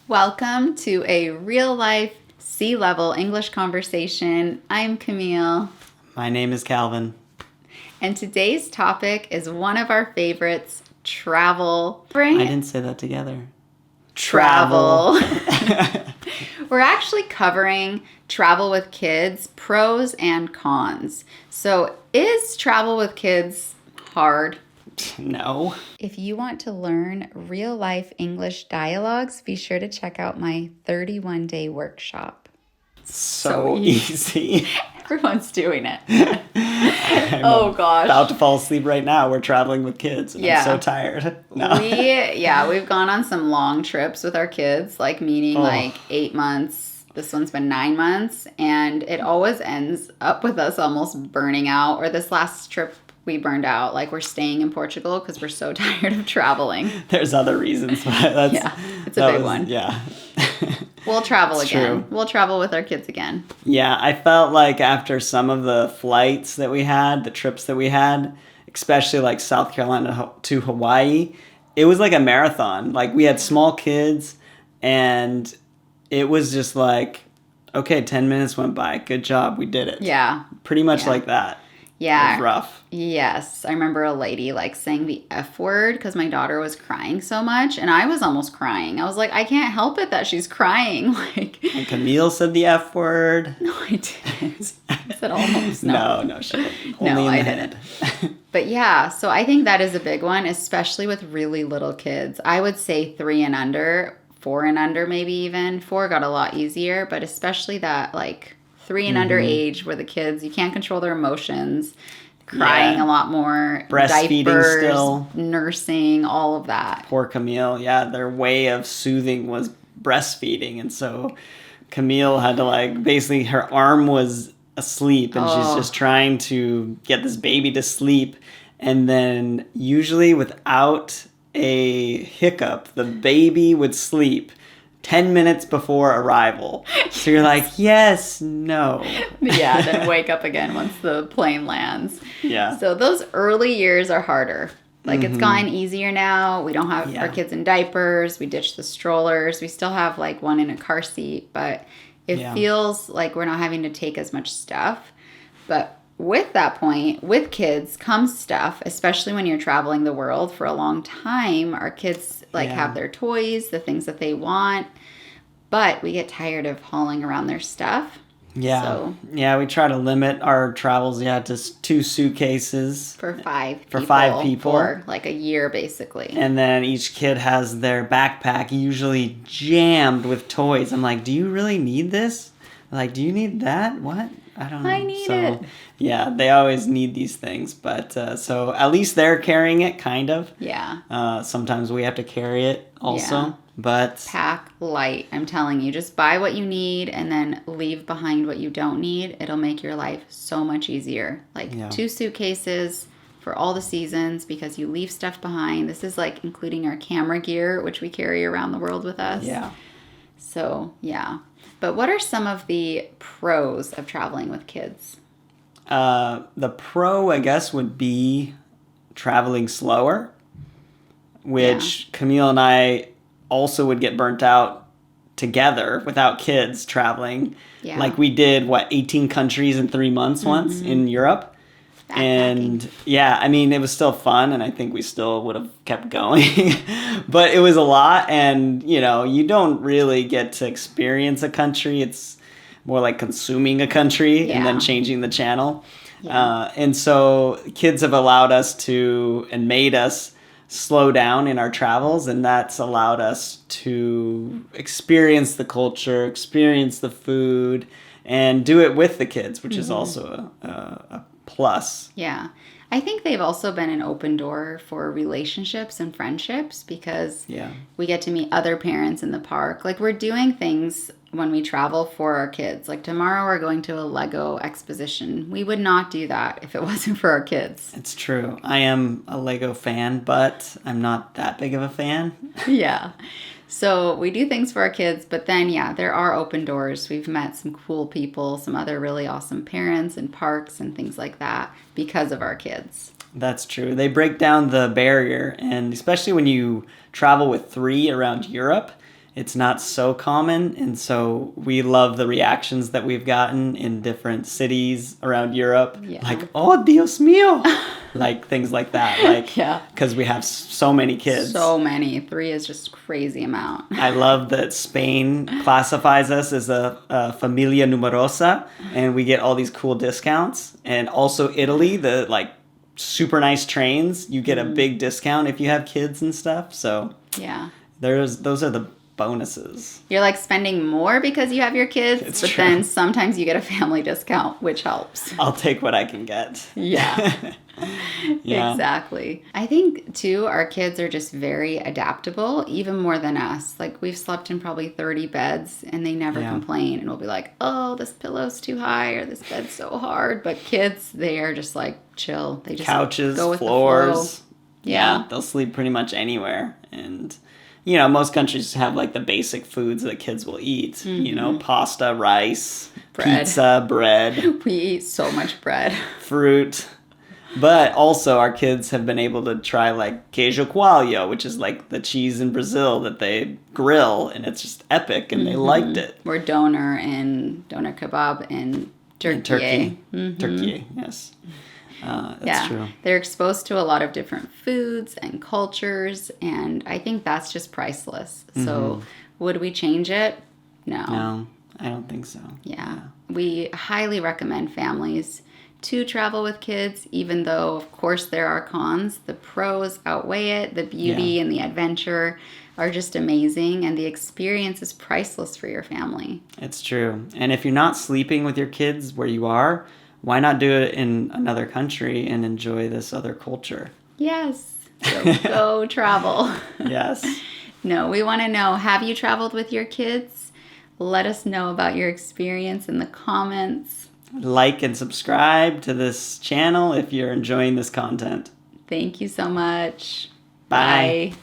Welcome to a real life sea level English conversation. I'm Camille. My name is Calvin. And today's topic is one of our favorites, travel. I didn't say that together. Travel. We're actually covering travel with kids, pros and cons. So, is travel with kids hard? No. If you want to learn real life English dialogues, be sure to check out my 31-day workshop. So easy. Everyone's doing it. Oh gosh. About to fall asleep right now. We're traveling with kids. And I'm so tired. No. We've gone on some long trips with our kids, like 8 months. This one's been 9 months, and it always ends up with us almost burning out. Or this last trip we burned out. Like, we're staying in Portugal because we're so tired of traveling. There's other reasons, but it's a big one. Yeah. We'll travel again. True. We'll travel with our kids again. Yeah, I felt like after some of the flights that we had, the trips that we had, especially like South Carolina to Hawaii, it was like a marathon. Like, we had small kids, and it was just like, okay, 10 minutes went by. Good job. We did it. Yeah. Pretty much like that. Yeah. It was rough. Yes. I remember a lady saying the F word because my daughter was crying so much, and I was almost crying. I was like, I can't help it that she's crying. And Camille said the F word. No, I didn't. I said almost. No, she didn't. Only no, in I the didn't. head. But yeah, so I think that is a big one, especially with really little kids. I would say 3 and under, 4 and under, maybe even. 4 got a lot easier, but especially that 3 and under age where the kids, you can't control their emotions, crying a lot more, breastfeeding diapers, still, nursing, all of that. Poor Camille. Yeah, their way of soothing was breastfeeding, and so Camille had to basically her arm was asleep, and she's just trying to get this baby to sleep, and then usually without a hiccup, the baby would sleep 10 minutes before arrival. So you're like, yes, no. Yeah, then wake up again once the plane lands. Yeah. So those early years are harder. It's gotten easier now. We don't have our kids in diapers. We ditched the strollers. We still have one in a car seat, but it feels like we're not having to take as much stuff. But with that point, with kids comes stuff, especially when you're traveling the world for a long time. Our kids have their toys, the things that they want, but we get tired of hauling around their stuff. Yeah. So, we try to limit our travels, to 2 suitcases. For 5 people. For 5 people. For a year, basically. And then each kid has their backpack usually jammed with toys. I'm like, do you really need this? Do you need that? What? I don't know. I need it. Yeah, they always need these things. But so at least they're carrying it, kind of. Yeah. Sometimes we have to carry it also. Yeah. But pack light. I'm telling you, just buy what you need and then leave behind what you don't need. It'll make your life so much easier. 2 suitcases for all the seasons because you leave stuff behind. This is including our camera gear, which we carry around the world with us. Yeah. So, yeah. But what are some of the pros of traveling with kids? The pro, I guess, would be traveling slower, which Camille and I also would get burnt out together without kids traveling. Yeah. We did, 18 countries in 3 months once in Europe. And it was still fun, and I think we still would have kept going. But it was a lot, and you don't really get to experience a country. It's more like consuming a country and then changing the channel. Yeah. And so kids have allowed us to and made us slow down in our travels, and that's allowed us to experience the culture, experience the food, and do it with the kids, which is also a plus. Yeah. I think they've also been an open door for relationships and friendships because we get to meet other parents in the park. We're doing things when we travel for our kids. Tomorrow we're going to a Lego exposition. We would not do that if it wasn't for our kids. It's true. I am a Lego fan, but I'm not that big of a fan. Yeah. So we do things for our kids, but then, there are open doors. We've met some cool people, some other really awesome parents in parks and things like that because of our kids. That's true. They break down the barrier, and especially when you travel with 3 around Europe, it's not so common. And so we love the reactions that we've gotten in different cities around Europe. Yeah. Like, oh, Dios mío. Like things like that. Like, yeah. Because we have so many kids. So many. 3 is just crazy amount. I love that Spain classifies us as a familia numerosa, and we get all these cool discounts. And also Italy, the like super nice trains, you get a big discount if you have kids and stuff. So yeah, those are the bonuses. You're like spending more because you have your kids, It's but true. then sometimes you get a family discount, which helps. I'll take what I can get. Yeah. Yeah. Exactly. I think too, our kids are just very adaptable, even more than us. Like we've slept in probably 30 beds and they never complain. And we'll be like, oh, this pillow's too high or this bed's so hard. But kids, they are just like chill. They just couches, go with floors. the flow. Yeah, they'll sleep pretty much anywhere. And most countries have like the basic foods that kids will eat. Pasta, rice, Bread. pizza, bread, We eat so much bread. fruit. But also our kids have been able to try like queijo coalho, which is like the cheese in Brazil that they grill, and it's just epic, and they liked it. We're doner kebab in Turkey. In Turkey. Turkey, yes. That's true. They're exposed to a lot of different foods and cultures, and I think that's just priceless. So would we change it? No, I don't think so. Yeah. We highly recommend families to travel with kids, even though, of course, there are cons. The pros outweigh it. The beauty and the adventure are just amazing, and the experience is priceless for your family. It's true. And if you're not sleeping with your kids where you are, why not do it in another country and enjoy this other culture? Yes. So go travel. Yes. No, we want to know, have you traveled with your kids? Let us know about your experience in the comments. Like and subscribe to this channel if you're enjoying this content. Thank you so much. Bye. Bye.